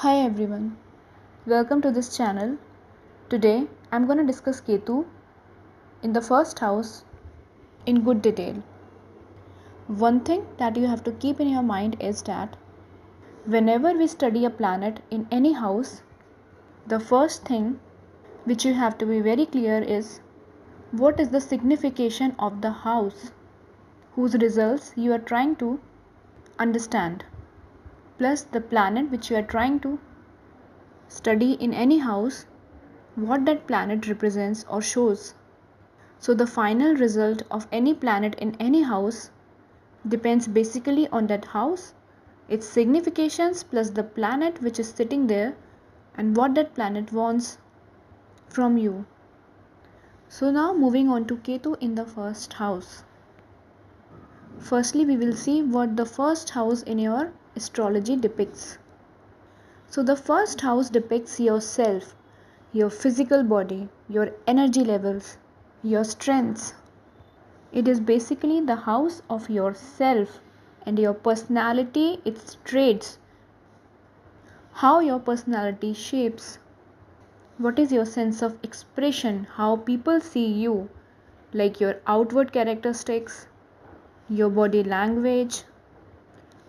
Hi everyone, welcome to this channel. Today I'm going to discuss Ketu in the first house in good detail. One thing that you have to keep in your mind is that whenever we study a planet in any house, the first thing which you have to be very clear is what is the signification of the house whose results you are trying to understand, plus the planet which you are trying to study in any house, what that planet represents or shows. So the final result of any planet in any house depends basically on that house, its significations plus the planet which is sitting there and what that planet wants from you. So now moving on to Ketu in the first house. Firstly, we will see what the first house in your astrology depicts. So the first house depicts yourself, your physical body, your energy levels, your strengths. It is basically the house of yourself and your personality, its traits, how your personality shapes, what is your sense of expression, how people see you, like your outward characteristics, your body language,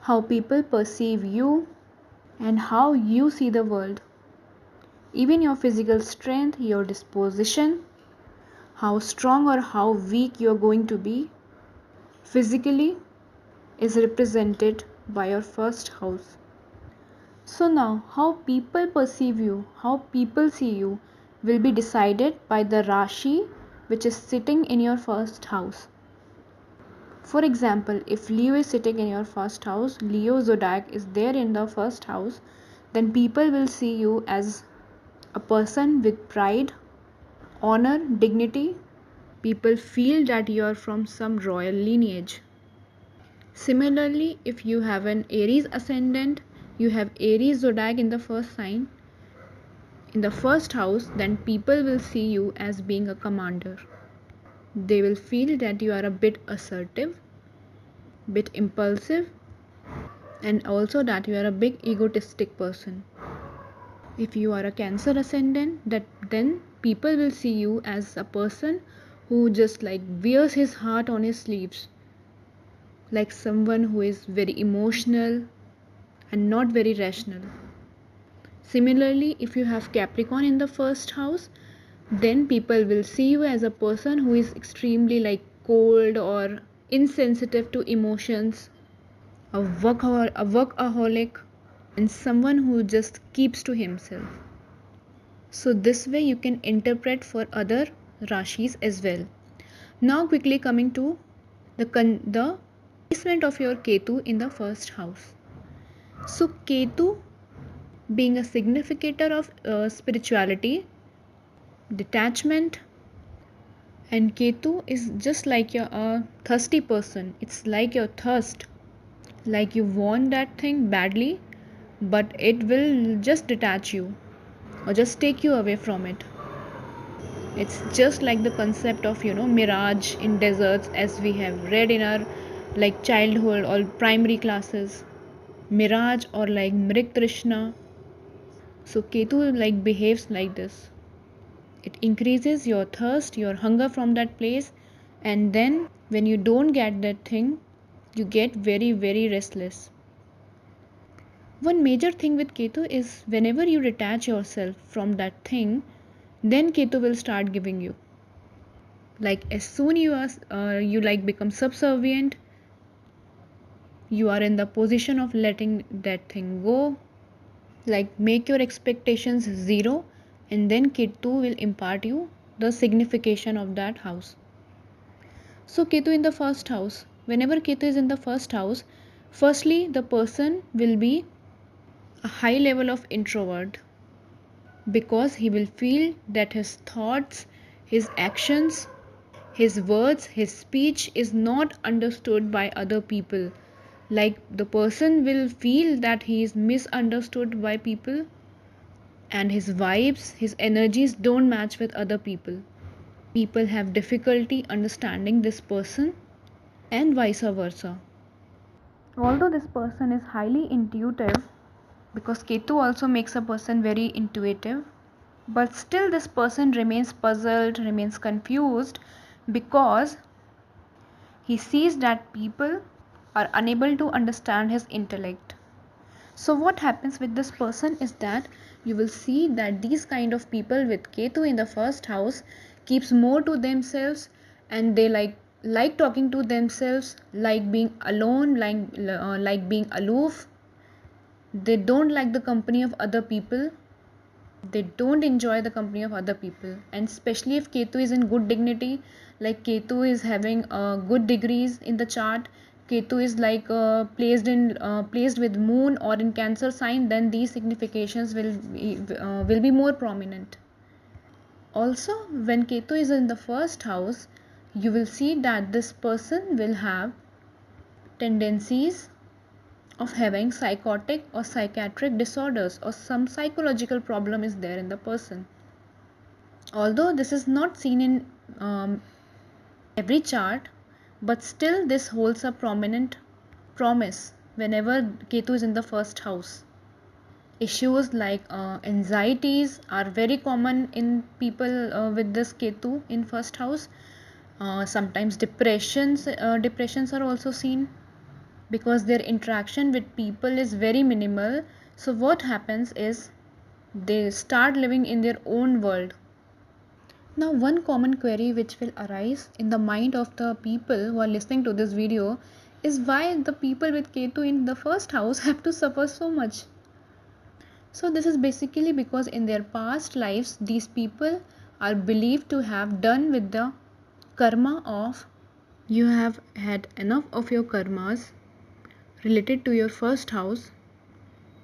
how people perceive you, and how you see the world. Even your physical strength, your disposition, how strong or how weak you are going to be physically is represented by your first house. So now, how people perceive you, how people see you will be decided by the Rashi which is sitting in your first house. For example, if Leo is sitting in your first house, Leo zodiac is there in the first house, then people will see you as a person with pride, honor, dignity. People feel that you are from some royal lineage. Similarly, if you have an Aries ascendant, you have Aries zodiac in the first sign, in the first house, then people will see you as being a commander. They will feel that you are a bit assertive, bit impulsive, and also that you are a big egotistic person. If you are a Cancer ascendant, then people will see you as a person who just like wears his heart on his sleeves, like someone who is very emotional and not very rational. Similarly, if you have Capricorn in the first house, then people will see you as a person who is extremely like cold or insensitive to emotions, a workaholic, and someone who just keeps to himself. So this way you can interpret for other rashis as well. Now quickly coming to the placement of your Ketu in the first house. So Ketu being a significator of spirituality, detachment, and Ketu is just like a thirsty person. It's like your thirst, like you want that thing badly, but it will just detach you or just take you away from it. It's just like the concept of mirage in deserts, as we have read in our like childhood or primary classes. Mirage or like Mrigtrishana. So Ketu like behaves like this. It increases your thirst, your hunger from that place, and then when you don't get that thing, you get very, very restless. One major thing with Ketu is whenever you detach yourself from that thing, then Ketu will start giving you. Like as soon you like become subservient, you are in the position of letting that thing go. Like make your expectations zero, and then Ketu will impart you the signification of that house. So Ketu in the first house. Whenever Ketu is in the first house, firstly the person will be a high level of introvert because he will feel that his thoughts, his actions, his words, his speech is not understood by other people. Like the person will feel that he is misunderstood by people and his vibes, his energies don't match with other people. People have difficulty understanding this person and vice versa. Although this person is highly intuitive, because Ketu also makes a person very intuitive. But still, this person remains puzzled, remains confused, because he sees that people are unable to understand his intellect. So what happens with this person is that you will see that these kind of people with Ketu in the first house keeps more to themselves, and they like talking to themselves, like being alone, like being aloof. They don't like the company of other people. They don't enjoy the company of other people, and especially if Ketu is in good dignity, like Ketu is having good degrees in the chart, Ketu is placed with moon or in Cancer sign, then these significations will be more prominent. Also, when Ketu is in the first house, you will see that this person will have tendencies of having psychotic or psychiatric disorders, or some psychological problem is there in the person. Although this is not seen in every chart, but still this holds a prominent promise whenever Ketu is in the first house. Issues like anxieties are very common in people with this Ketu in first house. Sometimes depressions are also seen, because their interaction with people is very minimal. So what happens is they start living in their own world. Now, one common query which will arise in the mind of the people who are listening to this video is why the people with Ketu in the first house have to suffer so much. So this is basically because in their past lives, these people are believed to have done with the karma of, you have had enough of your karmas related to your first house,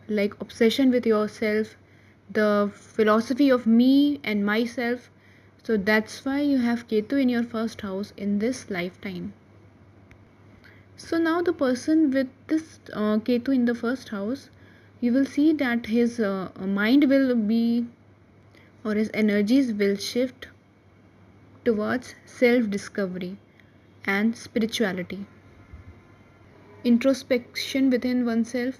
like obsession with yourself, the philosophy of me and myself. So that's why you have Ketu in your first house in this lifetime. So now the person with this Ketu in the first house, you will see that his mind will be, or his energies will shift towards self discovery and spirituality, introspection within oneself,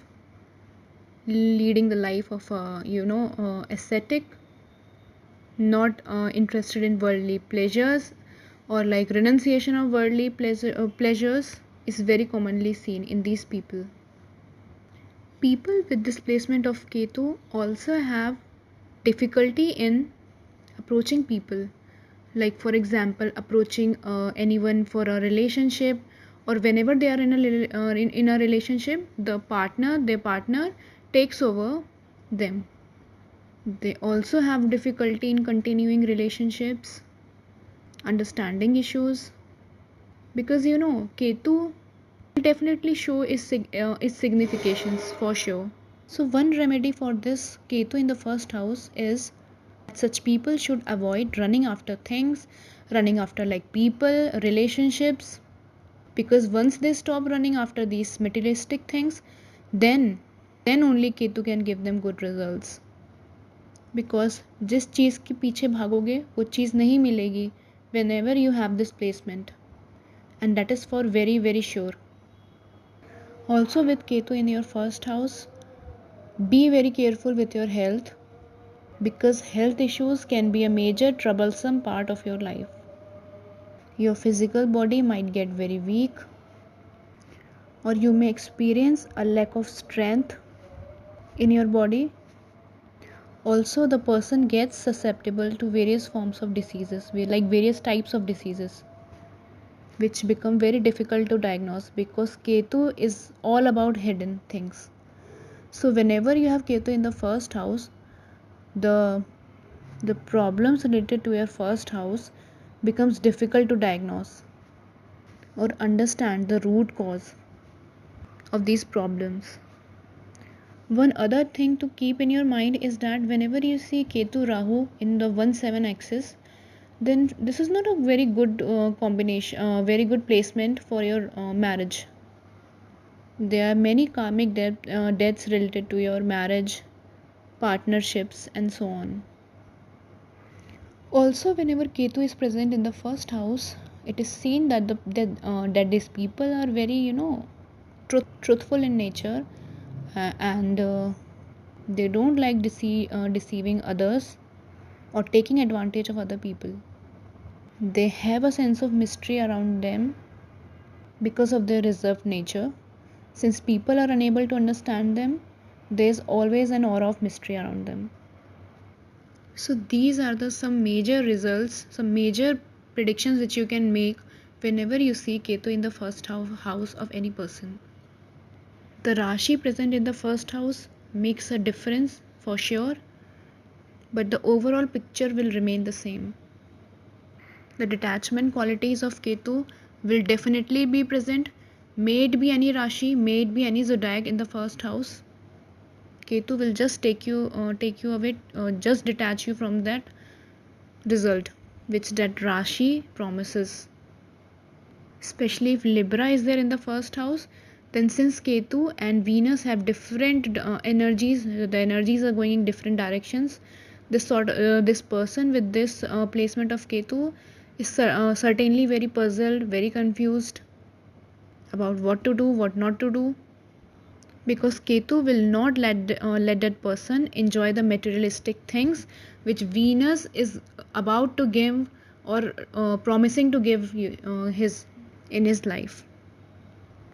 leading the life of a ascetic, not interested in worldly pleasures, or like renunciation of worldly pleasures is very commonly seen in these people. People with displacement of Ketu also have difficulty in approaching people, like for example approaching anyone for a relationship, or whenever they are in a relationship, their partner takes over them. They also have difficulty in continuing relationships, understanding issues, because Ketu will definitely show its significations for sure. So one remedy for this Ketu in the first house is that such people should avoid running after things, running after like people, relationships, because once they stop running after these materialistic things, then only Ketu can give them good results. Because जिस चीज़ के पीछे भागोगे वो चीज़ नहीं मिलेगी whenever you have this placement, and that is for very very sure. Also with Ketu in your first house, be very careful with your health, because health issues can be a major troublesome part of your life. Your physical body might get very weak, or you may experience a lack of strength in your body. Also, the person gets susceptible to various forms of diseases, like various types of diseases, which become very difficult to diagnose, because Ketu is all about hidden things. So whenever you have Ketu in the first house, the problems related to your first house becomes difficult to diagnose or understand the root cause of these problems. One other thing to keep in your mind is that whenever you see Ketu Rahu in the 1-7 axis, then this is not a very good combination, very good placement for your marriage. There are many karmic deaths related to your marriage, partnerships, and so on. Also, whenever Ketu is present in the first house, it is seen that that these people are very truthful in nature, and They don't like deceiving others or taking advantage of other people. They have a sense of mystery around them because of their reserved nature. Since people are unable to understand them, there's always an aura of mystery around them. So these are the some major results, some major predictions which you can make whenever you see Ketu in the first house of any person. The Rashi present in the first house makes a difference for sure, but the overall picture will remain the same. The detachment qualities of Ketu will definitely be present. May it be any Rashi, may it be any zodiac in the first house. Ketu will just take you away, just detach you from that result which that Rashi promises. Especially if Libra is there in the first house, then since Ketu and Venus have different energies, the energies are going in different directions. This person with this placement of Ketu is certainly very puzzled, very confused about what to do, what not to do, because Ketu will not let that person enjoy the materialistic things which Venus is about to give or promising to give his in his life.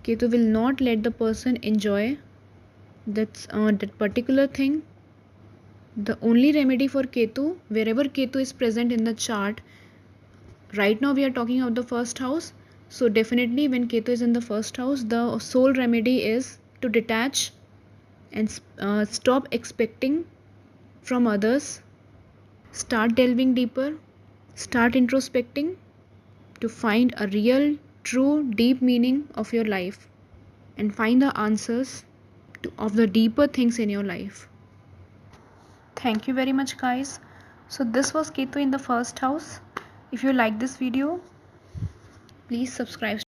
Ketu will not let the person enjoy that particular thing. The only remedy for Ketu, wherever Ketu is present in the chart, right now we are talking about the first house. So definitely when Ketu is in the first house, the sole remedy is to detach and stop expecting from others. Start delving deeper. Start introspecting to find a real, true, deep meaning of your life and find the answers of the deeper things in your life. Thank you very much, guys. So this was Ketu in the first house. If you like this video, please subscribe.